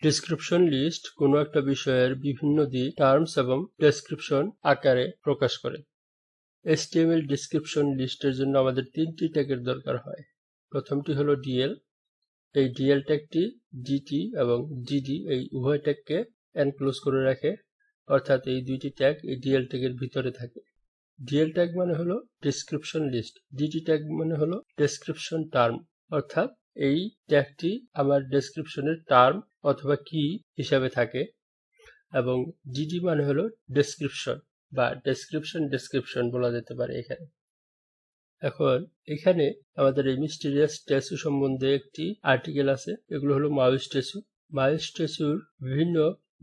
Description list কোনো একটা বিষয়ের বিভিন্ন দিক টার্মস এবং ডেসক্রিপশন আকারে প্রকাশ করে। HTML ডেসক্রিপশন লিস্টের জন্য আমাদের তিনটি ট্যাগের দরকার হয়। প্রথমটি হলো ডিএল। এই ডিএল ট্যাগটি ডিটি এবং ডিডি এই উভয় ট্যাগকে এনক্লোজ করে রাখে, অর্থাৎ এই দুইটি ট্যাগ এই ডিএল ট্যাগের ভিতরে থাকে। ডিএল ট্যাগ মানে হলো ডেসক্রিপশন লিস্ট, ডিটি ট্যাগ মানে হলো ডেসক্রিপশন টার্ম, অর্থাৎ এই ট্যাগটি আমার ডেসক্রিপশনের টার্ম অথবা কি হিসাবে থাকে, এবং ডিডি মানে হলো ডেসক্রিপশন বা ডেসক্রিপশন বলা যেতে পারে এখানে। এখন এখানে আমাদের এই মিস্টিরিয়াস স্ট্যাচু সম্বন্ধে একটি আর্টিকেল আছে। এগুলো হলো মাউস স্ট্যাচু। মাউস স্ট্যাচুর বিভিন্ন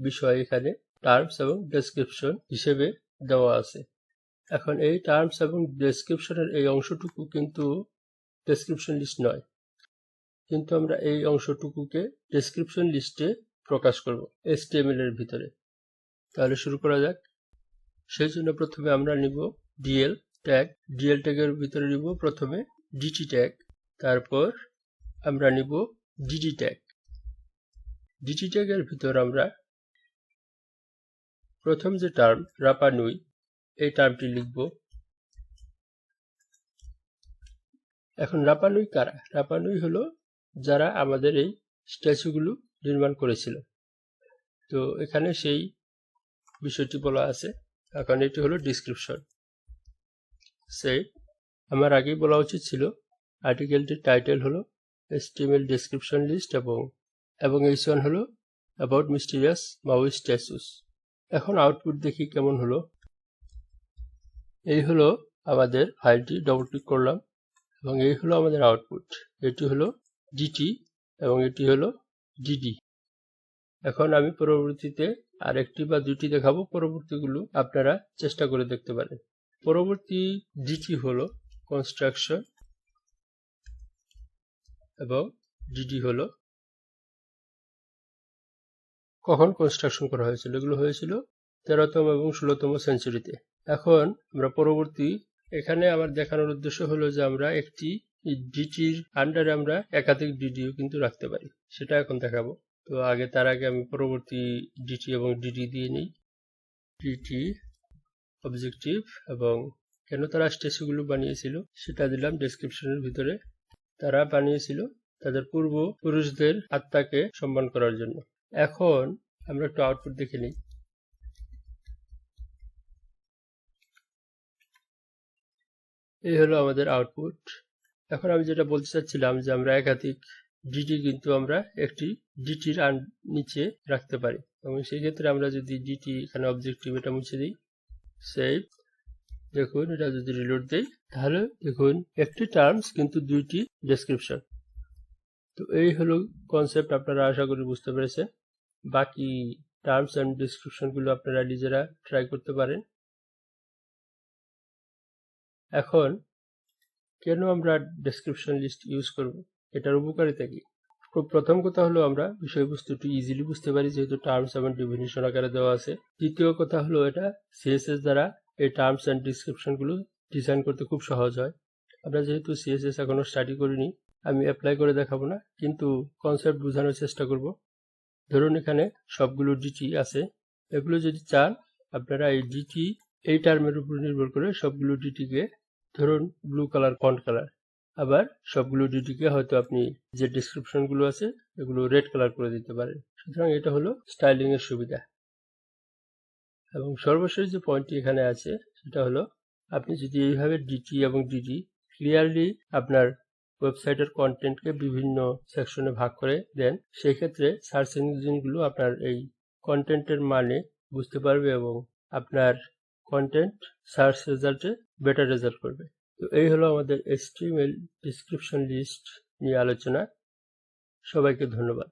বিষয় এখানে টার্মস এবং ডেসক্রিপশন হিসেবে দেওয়া আছে। এখন এই টার্মস এবং ডেসক্রিপশনের এই অংশটুকু কিন্তু ডেসক্রিপশন লিস্ট নয়, কিন্তু আমরা এই অংশটুকুকে ডেসক্রিপশন লিস্টে প্রকাশ করব HTML এর ভিতরে। তাহলে শুরু করা যাক। সেই জন্য প্রথমে আমরা নিব ডিএল ট্যাগ। ডিএল ট্যাগের ভিতরে নিব প্রথমে ডিটি ট্যাগ, তারপর আমরা নিব ডিডি ট্যাগ। ডিটি ট্যাগের ভিতর আমরা প্রথম যে টার্ম রাপানুই, এই টার্মটি লিখব। এখন রাপানুই কারা? রাপানুই হলো যারা আমাদের এই স্ট্যাচুগুলো নির্মাণ করেছিল। তো এখানে সেই বিষয়টি বলা আছে। এখন এটি হলো ডিসক্রিপশন। সেই আমার আগেই বলা উচিত ছিল, আর্টিকেলটির টাইটেল হলো HTML ডেসক্রিপশন লিস্ট এবং H1 হলো অ্যাবাউট মিস্টিরিয়াস মাউস স্ট্যাচুস। এখন আউটপুট দেখি কেমন হলো। এই হলো আমাদের ফাইলটি, ডবল ক্লিক করলাম এবং এই হলো আমাদের আউটপুট। এটি হলো ডিটি এবং এটি হলো ডিডি। এখন আমি পরবর্তীতে আরেকটি বা দুটি দেখাবো, পরবর্তীগুলো আপনারা চেষ্টা করে দেখতে পারেন। পরবর্তী ডিটি হলো কনস্ট্রাকশন এবং ডিডি হলো কখন কনস্ট্রাকশন করা হয়েছিল। এগুলো হয়েছিল 13তম এবং 16তম সেঞ্চুরিতে। এখন আমরা পরবর্তী, এখানে আমার দেখানোর উদ্দেশ্য হলো যে আমরা একটি ডিটির আন্ডারে আমরা একাধিক ডিডিও কিন্তু রাখতে পারি, সেটা এখন দেখাবো। তো তার আগে আমি পরবর্তী ডিটি এবং ডিডি দিয়ে নিই। ডিটি অবজেক্টিভ এবং কেন তারা স্ট্যাচুগুলো বানিয়েছিল সেটা দিলাম ডেসক্রিপশনের ভিতরে। তারা বানিয়েছিল তাদের পূর্বপুরুষদের আত্মাকে সম্মান করার জন্য। এখন আমরা একটু আউটপুট দেখে নিই। এই হলো আমাদের আউটপুট। এখন আমি যেটা বলতে চাচ্ছিলাম যে আমরা একাধিক ডিটি কিন্তু আমরা একটি ডিটির নিচে রাখতে পারি, এবং সেই ক্ষেত্রে আমরা যদি ডিটি এখানে অবজেক্টিভ এটা মুছে দিই, সেভ, দেখুন এটা যদি রিলোড দেই তাহলে দেখুন একটি টার্মস কিন্তু দুইটি ডেসক্রিপশন। তো এই হলো কনসেপ্ট, আপনারা আশা করি বুঝতে পেরেছেন। বাকি টার্মস এন্ড ডেসক্রিপশন গুলো আপনারা নিজেরা ট্রাই করতে পারেন। এখন কেন আমরা ডেসক্রিপশন লিস্ট ইউজ করব, এটার উপকারিতা কি? প্রথম কথা হলো আমরা বিষয়বস্তুটি ইজিলি বুঝতে পারি, যেহেতু টার্মস এবং ডেফিনিশন আকারে দেওয়া আছে। দ্বিতীয় কথা হলো এটা সিএসএস দ্বারা এই টার্মস এন্ড ডেসক্রিপশন গুলো ডিজাইন করতে খুব সহজ হয়। আমরা যেহেতু সিএসএস এখনো স্টাডি করিনি, আমি অ্যাপ্লাই করে দেখাবো না, কিন্তু কনসেপ্ট বোঝানোর চেষ্টা করব। ধরুন এখানে সবগুলো ডিটি আছে, এগুলো যদি চান আপনারা এই ডিটি এই টার্মের উপর নির্ভর করে সবগুলো ডিটিকে, ধরুন ব্লু কালার ফন্ট কালার, আবার সবগুলো ডিটিকে হয়তো আপনি যে ডেসক্রিপশন গুলো আছে এগুলো রেড কালার করে দিতে পারেন। সুতরাং এটা হলো স্টাইলিং এর সুবিধা। এবং সর্বশেষ যে পয়েন্টটি এখানে আছে সেটা হলো, আপনি যদি এইভাবে ডিটি এবং ডিডি ক্লিয়ারলি আপনার ওয়েবসাইটের কন্টেন্টকে বিভিন্ন সেকশনে ভাগ করে দেন, সেই ক্ষেত্রে সার্চ ইঞ্জিনগুলো আপনার এই কন্টেন্টের মানে বুঝতে পারবে এবং আপনার কন্টেন্ট সার্চ রেজাল্টে বেটার রেজাল্ট করবে। তো এই হলো আমাদের HTML ডেসক্রিপশন লিস্ট নিয়ে আলোচনা। সবাইকে ধন্যবাদ।